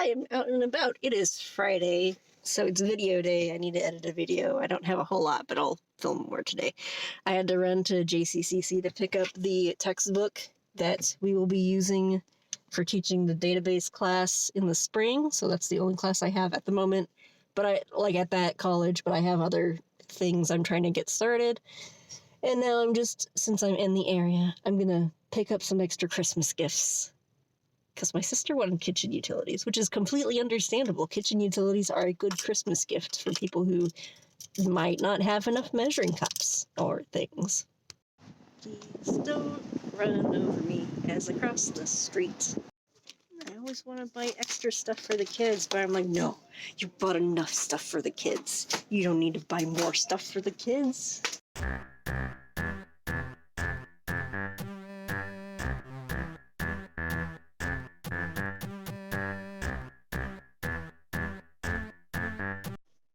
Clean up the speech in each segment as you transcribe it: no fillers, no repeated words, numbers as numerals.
I am out and about. It is Friday, so it's video day. I need to edit a video. I don't have a whole lot, but I'll film more today. I had to run to JCCC to pick up the textbook that we will be using for teaching the database class in the spring. So that's the only class I have at the moment. But I like at that college, but I have other things I'm trying to get started. And now I'm just, since I'm in the area, I'm going to pick up some extra Christmas gifts. Because my sister wanted kitchen utilities, which is completely understandable. Kitchen utilities are a good Christmas gift for people who might not have enough measuring cups or things. Please don't run over me as I cross the street. I always want to buy extra stuff for the kids, but I'm like, no, you bought enough stuff for the kids. You don't need to buy more stuff for the kids.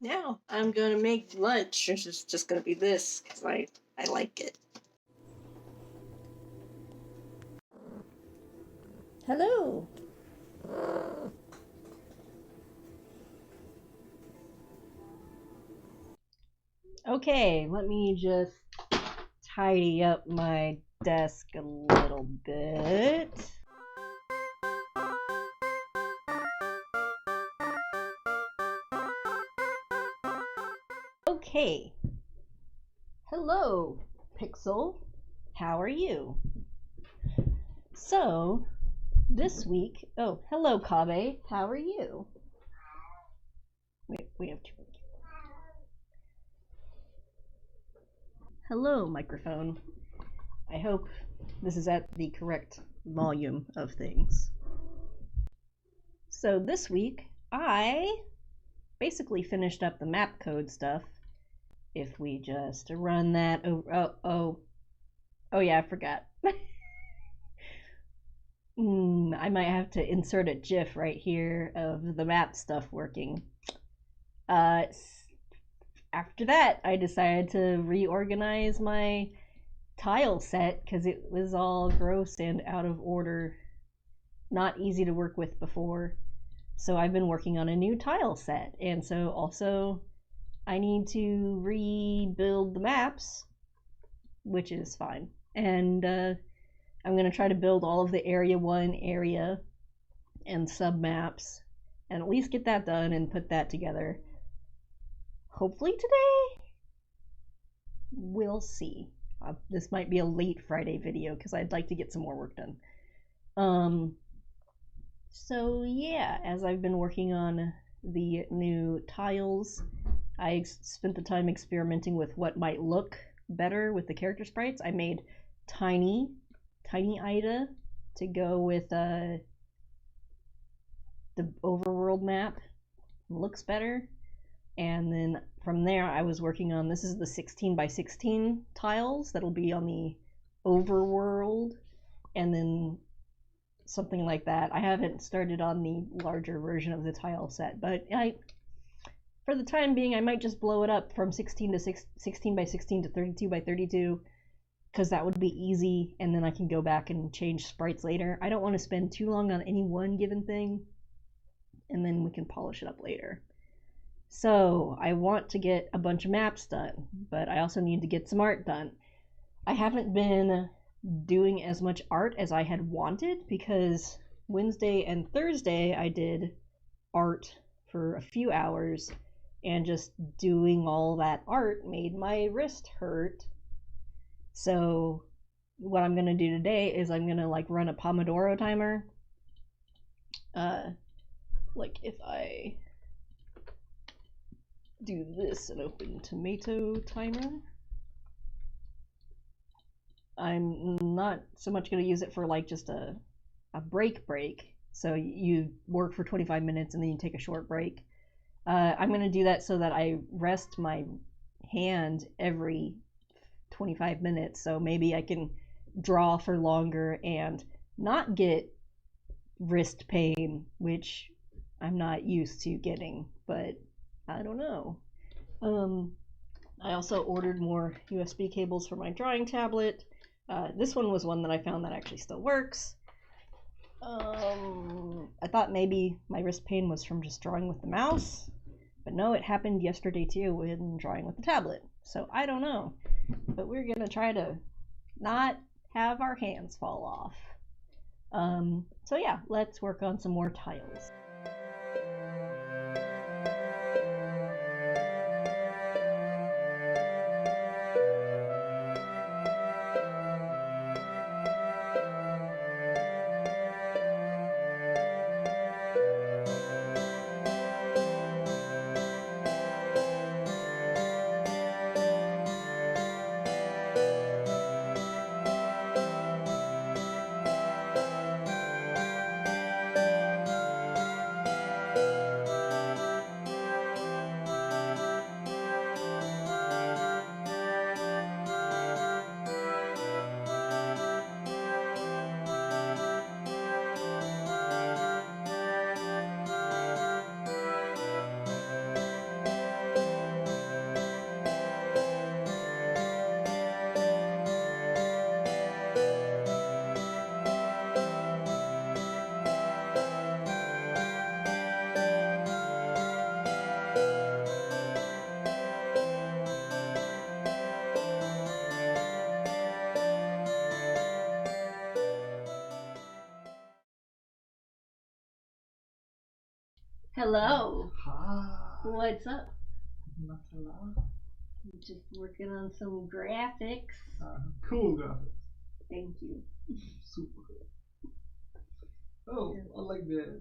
Now I'm gonna make lunch. It's just gonna be this because I like it. Hello. Okay, let me just tidy up my desk a little bit. Okay. Hello, Pixel. How are you? So, this week... Oh, hello, Kabe. How are you? Wait, we have two. Hello, microphone. I hope this is at the correct volume of things. So this week, I basically finished up the map code stuff. If we just run that over... Oh yeah, I forgot. I might have to insert a GIF right here of the map stuff working. After that, I decided to reorganize my tile set because it was all gross and out of order. Not easy to work with before. So I've been working on a new tile set. And so also I need to rebuild the maps, which is fine. And I'm going to try to build all of the Area 1 area and sub-maps and at least get that done and put that together. Hopefully today? We'll see. This might be a late Friday video because I'd like to get some more work done. So yeah, as I've been working on the new tiles, I spent the time experimenting with what might look better with the character sprites. I made Tiny Ida to go with the overworld map. Looks better. And then from there I was working on, this is the 16 by 16 tiles that'll be on the overworld, and then something like that. I haven't started on the larger version of the tile set, but for the time being I might just blow it up from 16 by 16 to 32 by 32 because that would be easy, and then I can go back and change sprites later. I don't want to spend too long on any one given thing, and then we can polish it up later. So I want to get a bunch of maps done, but I also need to get some art done. I haven't been doing as much art as I had wanted because Wednesday and Thursday I did art for a few hours, and just doing all that art made my wrist hurt. So what I'm gonna do today is I'm gonna like run a Pomodoro timer. Like if I do this and open tomato timer, I'm not so much going to use it for like just a break. So you work for 25 minutes and then you take a short break. I'm going to do that so that I rest my hand every 25 minutes. So maybe I can draw for longer and not get wrist pain, which I'm not used to getting, but I don't know. I also ordered more USB cables for my drawing tablet. This one was one that I found that actually still works. I thought maybe my wrist pain was from just drawing with the mouse, but no, it happened yesterday too when drawing with the tablet. So I don't know, but we're gonna try to not have our hands fall off. So yeah, let's work on some more tiles. Hello. Hi. What's up? Masala. I'm just working on some graphics. Cool graphics. Thank you. Super cool. Oh, I like the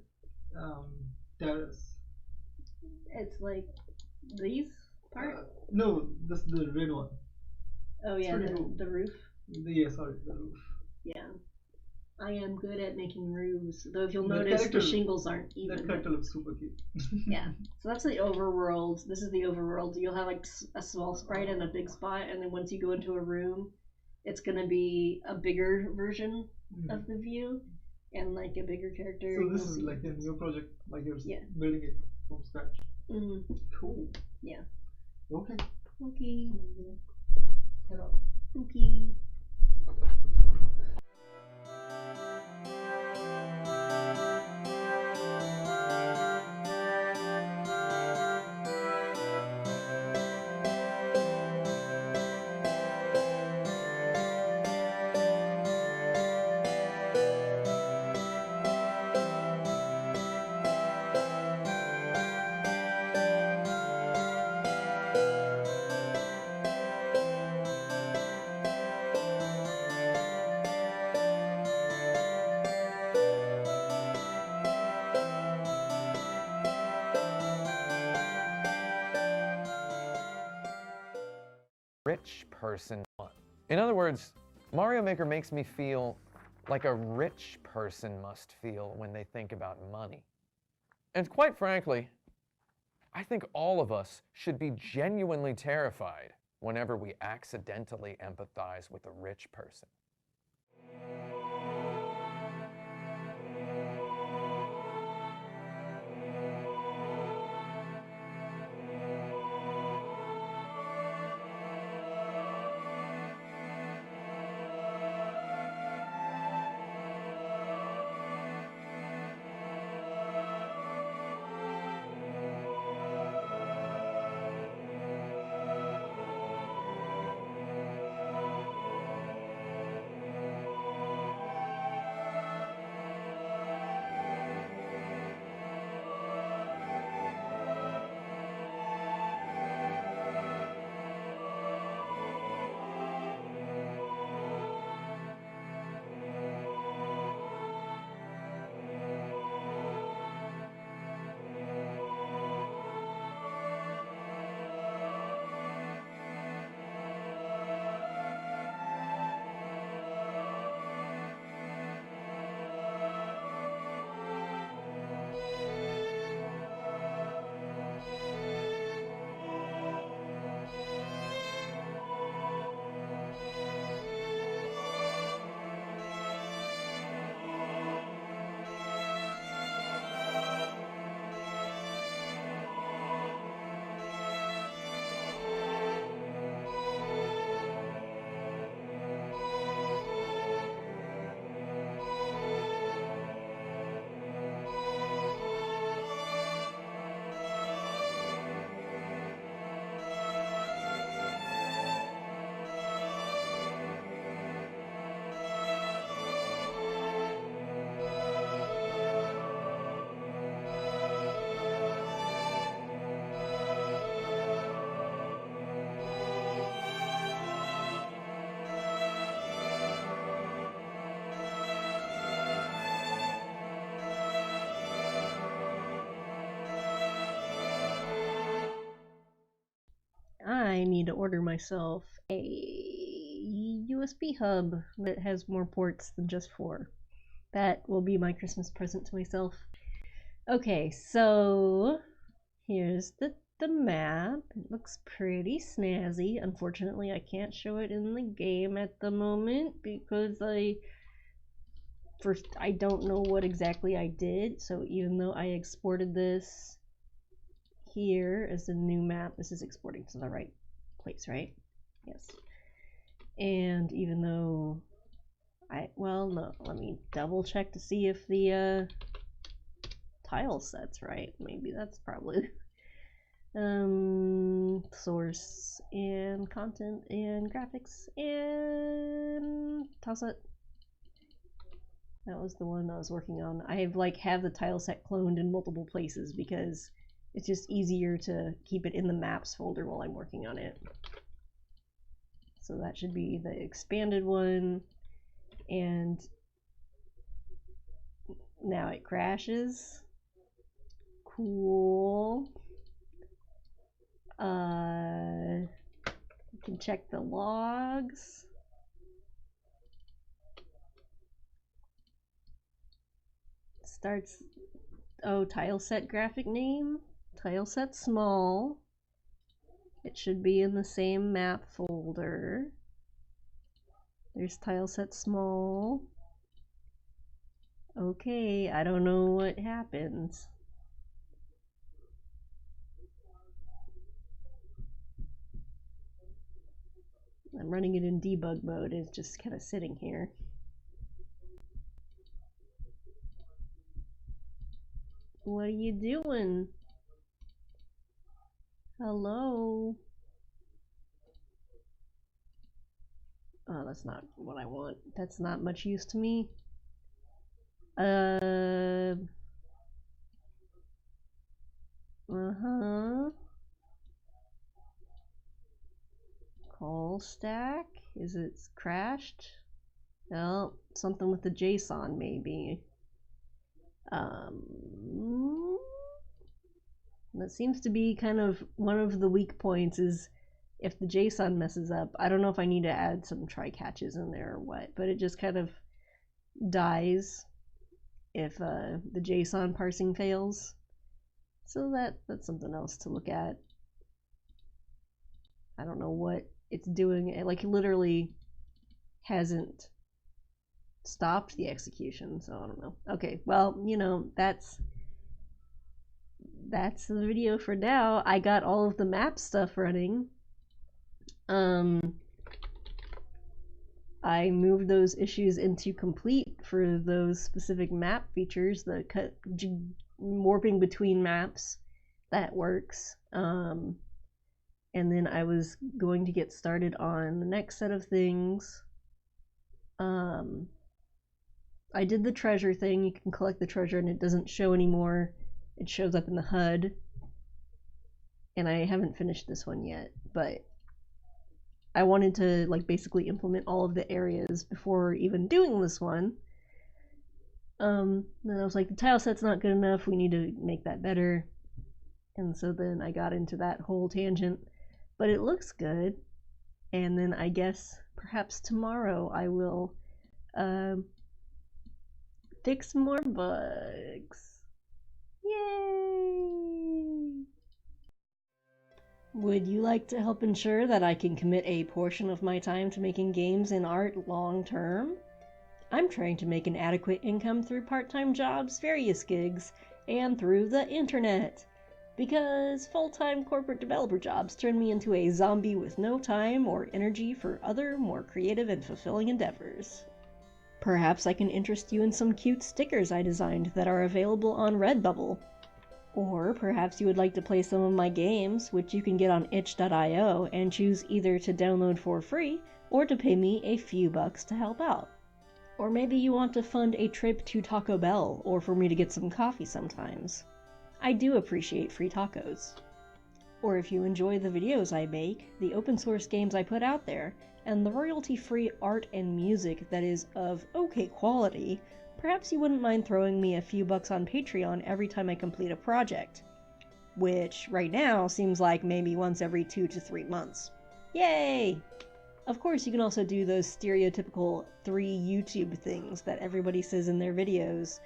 terrace. It's like these part? No, that's the red one. Oh yeah, pretty cool. the roof. Yeah, sorry, the roof. Yeah. I am good at making roofs, though if you'll The notice character- the shingles aren't That even. character looks super cute. Yeah. So that's the overworld. This is the overworld. You'll have like a small sprite and a big spot, and then once you go into a room, it's gonna be a bigger version of the view and like a bigger character. So and this you'll is see- like a new project, like you're Yeah. building it from scratch. Cool. Yeah. Okay. Okay. Head up. Okay. Rich person. In other words, Mario Maker makes me feel like a rich person must feel when they think about money. And quite frankly, I think all of us should be genuinely terrified whenever we accidentally empathize with a rich person. need to order myself a USB hub that has more ports than just 4. That will be my Christmas present to myself. Okay, so here's the map. It looks pretty snazzy. Unfortunately, I can't show it in the game at the moment because I don't know what exactly I did. So even though I exported this here as a new map, this is exporting to the right place, right? Yes. And even though well, no, let me double check to see if the tile set's right. Maybe that's probably source and content and graphics and tile set. That was the one I was working on. I have the tile set cloned in multiple places because it's just easier to keep it in the maps folder while I'm working on it. So that should be the expanded one, and now it crashes. Cool. You can check the logs. Starts, oh, tile set graphic name, tile set small. It should be in the same map folder. There's tile set small. Okay, I don't know what happens. I'm running it in debug mode. It's just kind of sitting here. What are you doing? Hello? Oh, that's not what I want. That's not much use to me. Call stack? Is it crashed? No, something with the JSON maybe. That seems to be kind of one of the weak points, is if the JSON messes up. I don't know if I need to add some try catches in there or what, but it just kind of dies if the JSON parsing fails. So that's something else to look at. I don't know what it's doing. It literally hasn't stopped the execution, so I don't know. Okay, well, that's the video for now. I got all of the map stuff running. I moved those issues into complete for those specific map features, the warping between maps. That works. And then I was going to get started on the next set of things. I did the treasure thing. You can collect the treasure and it doesn't show anymore. It shows up in the HUD. And I haven't finished this one yet, but I wanted to basically implement all of the areas before even doing this one. Then I was like, the tile set's not good enough. We need to make that better. And so then I got into that whole tangent, but it looks good. And then I guess perhaps tomorrow I will fix more bugs. Yay! Would you like to help ensure that I can commit a portion of my time to making games and art long term? I'm trying to make an adequate income through part-time jobs, various gigs, and through the internet. Because full-time corporate developer jobs turn me into a zombie with no time or energy for other, more creative and fulfilling endeavors. Perhaps I can interest you in some cute stickers I designed that are available on Redbubble. Or perhaps you would like to play some of my games, which you can get on itch.io, and choose either to download for free or to pay me a few bucks to help out. Or maybe you want to fund a trip to Taco Bell, or for me to get some coffee sometimes. I do appreciate free tacos. Or if you enjoy the videos I make, the open source games I put out there, and the royalty-free art and music that is of okay quality, perhaps you wouldn't mind throwing me a few bucks on Patreon every time I complete a project. Which, right now, seems like maybe once every 2 to 3 months. Yay! Of course, you can also do those stereotypical 3 YouTube things that everybody says in their videos.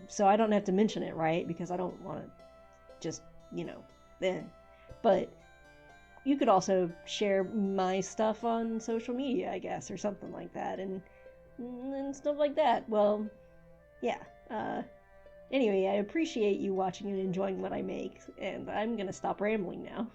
So I don't have to mention it, right? Because I don't want to just, then. But you could also share my stuff on social media, I guess, or something like that, and stuff like that. Well, yeah. Anyway, I appreciate you watching and enjoying what I make, and I'm gonna stop rambling now.